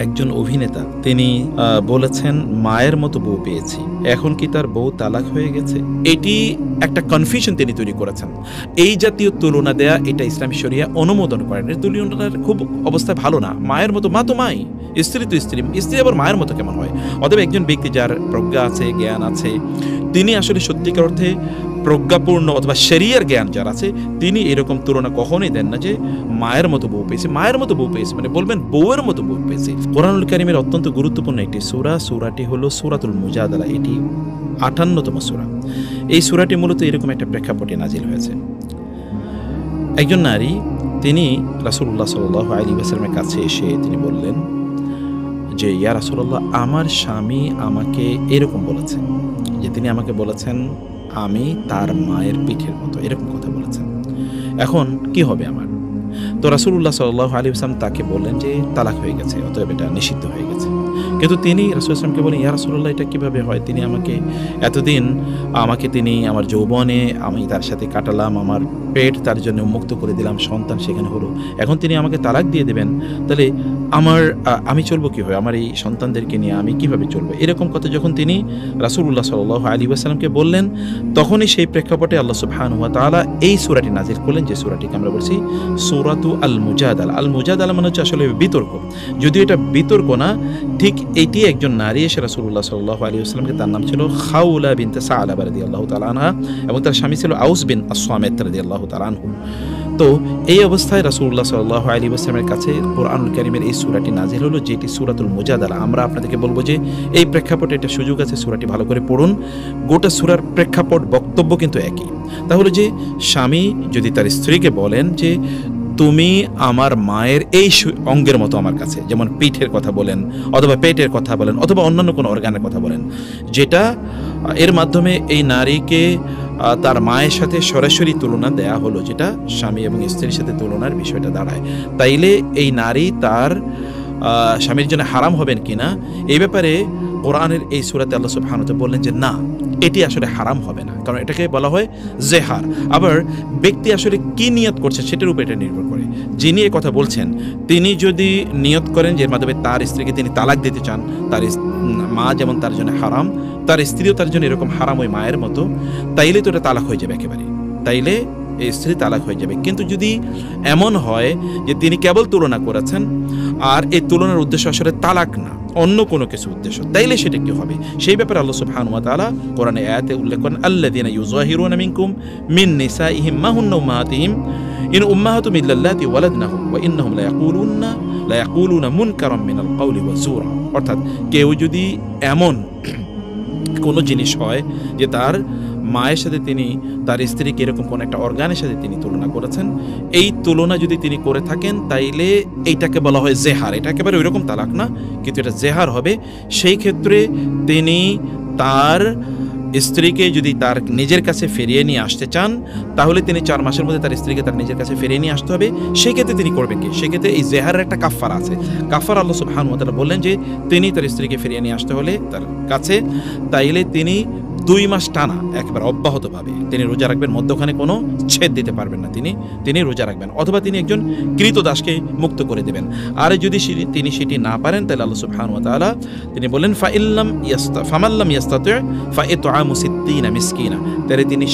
একজন অভিনেতা তিনি বলেছেন মায়ের মতো বউ পেয়েছি, এখন কি তার বউ তালাক হয়ে গেছে? এটি একটা কনফিউশন তিনি তৈরি করেছেন। এই জাতীয় তুলনা দেয়া এটা ইসলামী শরিয়া অনুমোদন করেন। এর তুলনাটার খুব অবস্থা ভালো না। মায়ের মতো, মা তো মাই, স্ত্রী তো স্ত্রী, স্ত্রী আবার মায়ের মতো কেমন হয়? অতএব একজন ব্যক্তি যার প্রজ্ঞা আছে, জ্ঞান আছে, তিনি আসলে সত্যিকার অর্থে প্রজ্ঞাপূর্ণ অথবা শরিয়ার জ্ঞান যার আছে, তিনি এরকম তুলনা কখনোই দেন না যে মায়ের মতো বউ পেয়েছে, মায়ের মতো বউ পেয়েছে, মানে বলবেন বউয়ের মতো বউ পেয়েছে। কোরআনুল কারীমের অত্যন্ত গুরুত্বপূর্ণ একটি সূরা, সূরাটি হলো সূরাতুল মুজাদালা। এটি 58তম সূরা। এই সূরাটি মূলত এরকম একটা প্রেক্ষাপটে নাজিল হয়েছে। একজন নারী তিনি রাসূলুল্লাহ সাল্লাল্লাহু আলাইহি ওয়াসাল্লামের কাছে এসে তিনি বললেন যে, ইয়া রাসূলুল্লাহ, আমার স্বামী আমাকে এরকম বলেছেন, যে তিনি আমাকে বলেছেন আমি তার মায়ের পিঠের মতো, এরকম কথা বলেছেন। এখন কি হবে আমার? তো রাসূলুল্লাহ সাল্লাল্লাহু আলাইহি ওয়াসাল্লাম তাকে বললেন যে তালাক হয়ে গেছে, অতএব এটা নিষিদ্ধ হয়ে গেছে। কিন্তু তিনি রাসূল সাল্লাল্লাহু বলেন, ইয়া রাসূলুল্লাহ, এটা কিভাবে হয়? তিনি আমাকে এতদিন তিনি আমার যৌবনে আমি তার সাথে কাটালাম, আমার পেট তার জন্য মুক্ত করে দিলাম, সন্তান সেখানে হলো, এখন তিনি আমাকে তালাক দিয়ে দেবেন, তাহলে আমি চলবো কীভাবে? আমার এই সন্তানদেরকে নিয়ে আমি কিভাবে চলবো? এরকম কথা যখন তিনি রাসূলুল্লাহ সাল্লাল্লাহু আলাইহি ওয়াসাল্লামকে বললেন, তখনই সেই প্রেক্ষাপটে আল্লাহ সুবহানাহু ওয়া তাআলা এই সূরাটি নাজিল করলেন, যে সূরাটিকে আমরা বলছি সূরাতু আল মুজাদালা। আল মুজাদালা মানে হচ্ছে আসলে বিতর্ক, যদিও এটা বিতর্ক না, ঠিক এটি একজন নারী এসে রাসূলুল্লাহ সাল্লাল্লাহু আলাইহি ওয়াসাল্লামকে, তার নাম ছিল খাউলা বিনতে সালাবা রাদিয়াল্লাহু তাআলা আনহা, এবং তার স্বামী ছিল আউস বিন আস-সামিত রাদিয়াল্লাহু তাআলা আনহু। তো এই অবস্থায় রাসূলুল্লাহ সাল্লাল্লাহু আলাইহি ওয়াসাল্লামের কাছে কোরআনুল কারীমের এই সূরাটি নাজিল হলো, যেটি সূরাতুল মুজাদালা। আমরা আপনাদেরকে বলবো যে এই প্রেক্ষাপটে একটা সুযোগ আছে, সূরাটি ভালো করে পড়ুন। গোটা সূরার প্রেক্ষাপট বক্তব্য কিন্তু একই। তাহলে যে স্বামী যদি তার স্ত্রীকে বলেন যে তুমি আমার মায়ের এই অঙ্গের মতো আমার কাছে, যেমন পিঠের কথা বলেন অথবা পেটের কথা বলেন অথবা অন্যান্য কোনো অর্গানের কথা বলেন, যেটা এর মাধ্যমে এই নারীকে তার মায়ের সাথে সরাসরি তুলনা দেয়া হলো, যেটা স্বামী এবং স্ত্রীর সাথে তুলনার বিষয়টা দাঁড়ায়, তাইলে এই নারী তার স্বামীর জন্য হারাম হবেন কিনা, এই ব্যাপারে কোরআনের এই সূরাতে আল্লাহ সুবহানাহু ওয়া তাআলা বললেন যে না, এটি আসলে হারাম হবে না, কারণ এটাকে বলা হয় জেহার। আবার ব্যক্তি আসলে কি নিয়ত করছে সেটার উপর এটা নির্ভর করে। যিনি এই কথা বলছেন তিনি যদি নিয়ত করেন যে এর মাধ্যমে তার স্ত্রীকে তিনি তালাক দিতে চান, তার মা যেমন তার জন্য হারাম, তার স্ত্রীও তার জন্য এরকম হারাম ওই মায়ের মতো, তাইলে তো এটা তালাক হয়ে যাবে একেবারে, তাইলে এই স্ত্রী তালাক হয়ে যাবে। কিন্তু যদি এমন হয় যে তিনি কেবল তুলনা করেছেন আর এই তুলনার উদ্দেশ্য আসলে তালাক না, অন্য কোনো কিছু উদ্দেশ্য, তাইলে সেটা কি হবে? সেই ব্যাপারে আল্লাহ সুবহানাহু ওয়া তাআলা কোরআনে আয়াতে উল্লেখ করেন, আল্লাযীনা ইউযাহিরুনা মিনকুম মিন নিসাইহিম মা হুন্না উম্মাহাতুহুম ইন উম্মাহাতুহুম ইল্লাল্লাতী ওয়ালাদনাহুম ওয়া ইন্নাহুম লা ইয়াকুলুনা মুনকারাম মিনাল কাওলি ওয়া যুরা। অর্থাৎ কেউ যদি এমন কোনো জিনিস হয় যে তার মায়ের সাথে তিনি তার স্ত্রীকে এরকম কোন একটা অর্গানের সাথে তিনি তুলনা করেছেন, এই তুলনা যদি তিনি করে থাকেন তাইলে এইটাকে বলা হয় জেহার। এটা একেবারে ওইরকম তালাক না, কিন্তু এটা জেহার হবে। সেই ক্ষেত্রে তিনি তার স্ত্রীকে যদি তার নিজের কাছে ফিরিয়ে নিয়ে আসতে চান, তাহলে তিনি 4 মাসের মধ্যে তার স্ত্রীকে তার নিজের কাছে ফিরিয়ে নিয়ে আসতে হবে। সেই ক্ষেত্রে তিনি করবেন কি? সেক্ষেত্রে এই জেহারের একটা কাফারা আছে। কাফারা আল্লাহ সুবহানাহু ওয়া তাআলা বললেন যে তিনি তার স্ত্রীকে ফিরিয়ে নিয়ে আসতে হলে তার কাছে, তাইলে তিনি 2 মাস টানা একবার অব্যাহতভাবে তিনি রোজা রাখবেন, মধ্যখানে কোনো ছেদ দিতে পারবেন না, তিনি রোজা রাখবেন, অথবা তিনি একজন কৃতদাসকে মুক্ত করে দেবেন। আর যদি তিনি সেটি না পারেন, তাহলে আল্লাহ সুবহানাহু ওয়া তাআলা তিনি বলেন ফামাল্লাম ইয়াস্তাতি' ফাইতআমু 60 মিসকিনা, তাহলে তিনি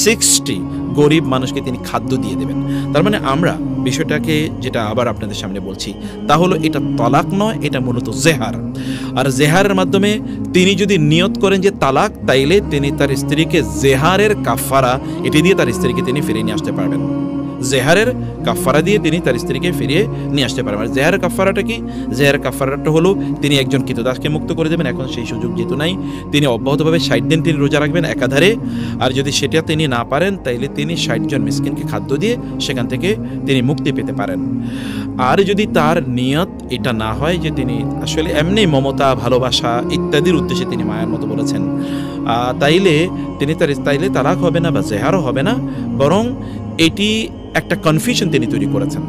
60 গরিব মানুষকে তিনি খাদ্য দিয়ে দেবেন। তার মানে আমরা বিষয়টাকে যেটা আবার আপনাদের সামনে বলছি, তা হলো এটা তালাক নয়, এটা মূলত জেহার। আর জেহারের মাধ্যমে তিনি যদি নিয়ত করেন যে তালাক, তাইলে তিনি তার স্ত্রীকে জেহারের কাফারা এটি দিয়ে তার স্ত্রীকে তিনি ফিরিয়ে নিয়ে আসতে পারবেন। জেহারের কাফারা দিয়ে তিনি তার স্ত্রীকে ফিরিয়ে নিয়ে আসতে পারবেন। আর জেহারের কাফারাটা কি? জেহারের কাফারাটা হলো তিনি একজন কৃতদাসকে মুক্ত করে দেবেন। এখন সেই সুযোগ যেহেতু নাই, তিনি অব্যাহতভাবে 60 দিন তিনি রোজা রাখবেন একাধারে। আর যদি সেটা তিনি না পারেন, তাইলে তিনি 60 জন মিসকিনকে খাদ্য দিয়ে সেখান থেকে তিনি মুক্তি পেতে পারেন। আর যদি তার নিয়ত এটা না হয় যে তিনি আসলে এমনি মমতা, ভালোবাসা ইত্যাদির উদ্দেশ্যে তিনি মায়ের মতো বলেছেন, তাইলে তালাক হবে না বা জেহারও হবে না, বরং এটি একটা কনফিউশন তিনি তৈরি করেছেন।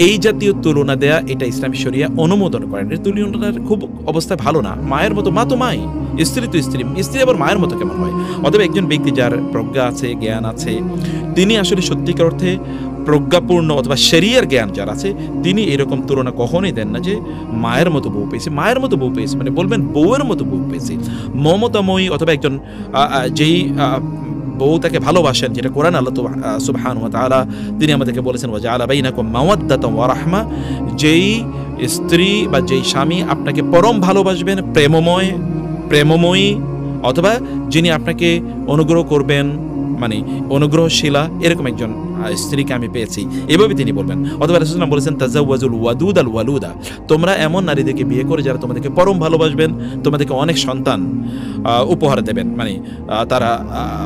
এই জাতীয় তুলনা দেয়া এটা ইসলামী শরিয়া অনুমোদন করেন। এর তুলনাটার খুব অবস্থা ভালো না। মায়ের মতো, মা তো মাই, স্ত্রী তো স্ত্রী, স্ত্রী আবার মায়ের মতো কেমন হয়? অতএব একজন ব্যক্তি যার প্রজ্ঞা আছে, জ্ঞান আছে, তিনি আসলে সত্যিকার অর্থে প্রজ্ঞাপূর্ণ অথবা শরিয়ার জ্ঞান যার আছে তিনি এরকম তুলনা কখনোই দেন না যে মায়ের মতো বউ পেয়েছে, মায়ের মতো বউ পেয়েছে মানে বলবেন বউয়ের মতো বউ পেয়েছে। মমতাময়ী অথবা একজন যেই বউ তাকে ভালোবাসেন, যেটা কোরআন আল্লাহ সুবহানাহু ওয়া তাআলা তিনি আমাদেরকে বলেছেন ওয়া জাআলা বাইনাকুম মাওয়াদ্দাতান ওয়া রাহমা, যেই স্ত্রী বা যেই স্বামী আপনাকে পরম ভালোবাসবেন, প্রেমময়ী অথবা যিনি আপনাকে অনুগ্রহ করবেন মানে অনুগ্রহশীলা, এরকম একজন স্ত্রীকে আমি পেয়েছি, এভাবে তিনি বলবেন। অথবা রাসূলুল্লাহ বলেছেন তাজাওয়াজুল ওয়াদুদ আল ওয়ালুদা, তোমরা এমন নারীদেরকে বিয়ে করে যারা তোমাদেরকে পরম ভালোবাসবেন, তোমাদেরকে অনেক সন্তান উপহার দেবেন, মানে তারা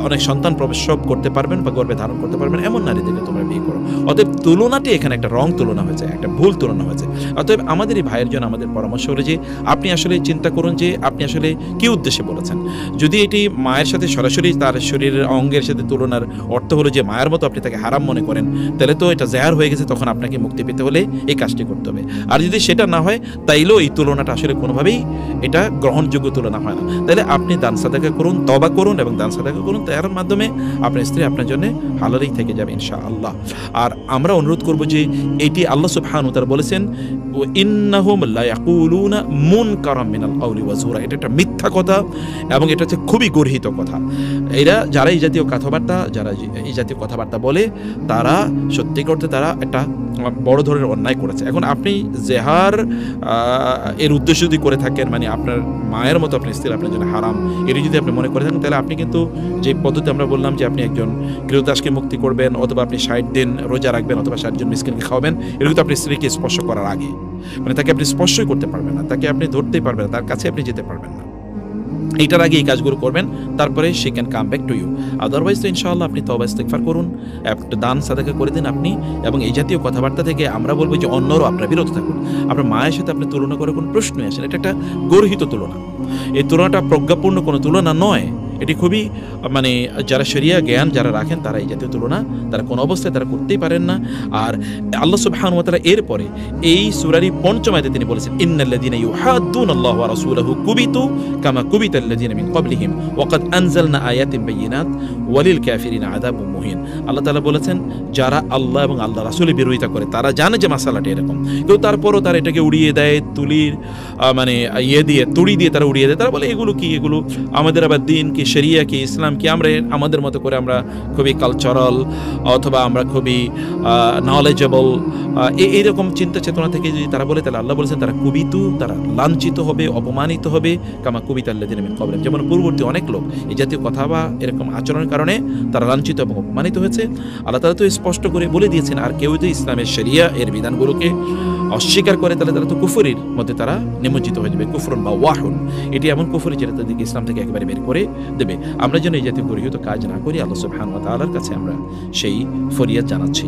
অনেক সন্তান প্রসব করতে পারবেন বা গর্ভে ধারণ করতে পারবেন, এমন নারীদেরকে তোমরা বিয়ে করো। অতএব তুলনাটি এখানে একটা রং তুলনা হয়েছে, একটা ভুল তুলনা হয়েছে। অতএব আমাদের এই ভাইয়ের জন্য আমাদের পরামর্শ হলো যে আপনি আসলে চিন্তা করুন যে আপনি আসলে কি উদ্দেশ্যে বলেছেন। যদি এটি মায়ের সাথে সরাসরি তার শরীরের অঙ্গের সাথে তুলনার অর্থ হলো যে মায়ের মতো আপনি তাকে হারাম মনে করেন, তাহলে তো এটা জাহের হয়ে গেছে, তখন আপনাকে মুক্তি পেতে হলে এই কাজটি করতে হবে। আর যদি সেটা না হয় তাইলেও এই তুলনাটা আসলে কোনোভাবেই এটা গ্রহণযোগ্য তুলনা হয় না। তাহলে আপনি দান সাদাকা করুন, তওবা করুন এবং দান সাদাকা করুন, তার মাধ্যমে আপনার স্ত্রী আপনার জন্য হালালেই থেকে যাবে ইনশাআল্লাহ। আর আমরা অনুরোধ করব যে এটি আল্লাহ সুবহানাহু ওয়া তাআলা বলেছেন ইন্নাহুম লা ইয়াকুলুনা মুনকারাম মিনাল কাওলি ওয়া যুরা, এটা একটা মিথ্যা কথা এবং এটা হচ্ছে খুবই গর্হিত কথা। এরা যারা এই জাতীয় কথাবার্তা বলে তারা সত্যি করতে তারা একটা বড় ধরনের অন্যায় করেছে। এখন আপনি জেহার এর উদ্দেশ্য যদি করে থাকেন, মানে আপনার মায়ের মতো আপনার স্ত্রী আপনার জন্য হারাম, এটি যদি আপনি মনে করে থাকেন, তাহলে আপনি কিন্তু যে পদ্ধতি আমরা বললাম যে আপনি একজন ক্রীতদাসকে মুক্তি করবেন অথবা আপনি 60 দিন রোজা রাখবেন অথবা 60 জন মিসকিনকে খাওয়াবেন, এটা কিন্তু আপনি স্ত্রীকে স্পর্শ করার আগে, মানে তাকে আপনি স্পর্শই করতে পারবেন না, তাকে আপনি ধরতেই পারবেন না, তার কাছে আপনি যেতে পারবেন না। এইটার আগে এই কাজগুলো করবেন, তারপরে she can come back to you. Otherwise তো ইনশাআল্লাহ আপনি তওবা ইস্তেগফার করুন, একটু দান সাদাকা করে দিন আপনি, এবং এই জাতীয় কথাবার্তা থেকে আমরা বলবো যে অন্যরাও আপনারা বিরত থাকুন। আপনার মায়ের সাথে আপনি তুলনা করে কোনো প্রশ্নই আসে না, এটা একটা গর্হিত তুলনা। এই তুলনাটা প্রজ্ঞাপূর্ণ কোনো তুলনা নয়, এটি খুবই মানে যারা শরিয়া জ্ঞান যারা রাখেন তারা এই জাতীয় তুলনা তারা কোনো অবস্থায় তারা করতেই পারেন না। আর আল্লাহ সুবহানাহু ওয়া তাআলা এরপরে এই সূরারই ৫ম আয়াতে তিনি বলেছেন ইন্নাল্লাযীনা ইউহাদ্দুনাল্লাহা ওয়া রাসূলাহু কুবিতু কামা কুবিতাল্লাযীনা মিন ক্বাবলিহিম ওয়া ক্বাদ আনজালনা আয়াতিন বাইয়িনাত ওয়ালিল কাফিরিনা আযাবুম মুহিন। আল্লাহ তাআলা বলেছেন যারা আল্লাহ এবং আল্লাহ রাসূলের বিরোধিতা করে তারা জানে যে মাসালাটি এরকম, কিন্তু তারপরও তারা এটাকে উড়িয়ে দেয়, মানে তুড়ি দিয়ে তারা উড়িয়ে দেয়। তারা বলে এগুলো কি, এগুলো আমাদের আবার দিন কি, শরিয়া কি, ইসলাম কি, আমরা আমাদের মতো করে আমরা খুবই কালচারাল অথবা আমরা খুবই নলেজেবল, এইরকম চিন্তা চেতনা থেকে যদি তারা বলে, তাহলে আল্লাহ বলেছেন তারা কুবিতু, তারা লাঞ্ছিত হবে, অপমানিত হবে কামা কুবিতাল্লাযীনা মিন ক্বাবলিহিম, যেমন পূর্ববর্তী অনেক লোক এই জাতীয় কথা বা এরকম আচরণের কারণে তারা লাঞ্ছিত এবং অপমানিত হয়েছে। আল্লাহ তাআলা তো স্পষ্ট করে বলে দিয়েছেন, আর কেউ যদি ইসলামের শরিয়া এর বিধানগুলোকে অস্বীকার করে তাহলে তারা তো কুফরির মধ্যে তারা নিমজ্জিত হয়ে যাবে, কুফরুন বা ওয়াহুন, এটি এমন কুফরি যেটা তাদেরকে ইসলাম থেকে একেবারে বের করে দেবে। আমরা যেন এই জাতীয় গর্হিত কাজ না করি, আল্লাহ সুবহানাহু ওয়া তাআলার কাছে আমরা সেই ফরিয়াদ জানাচ্ছি।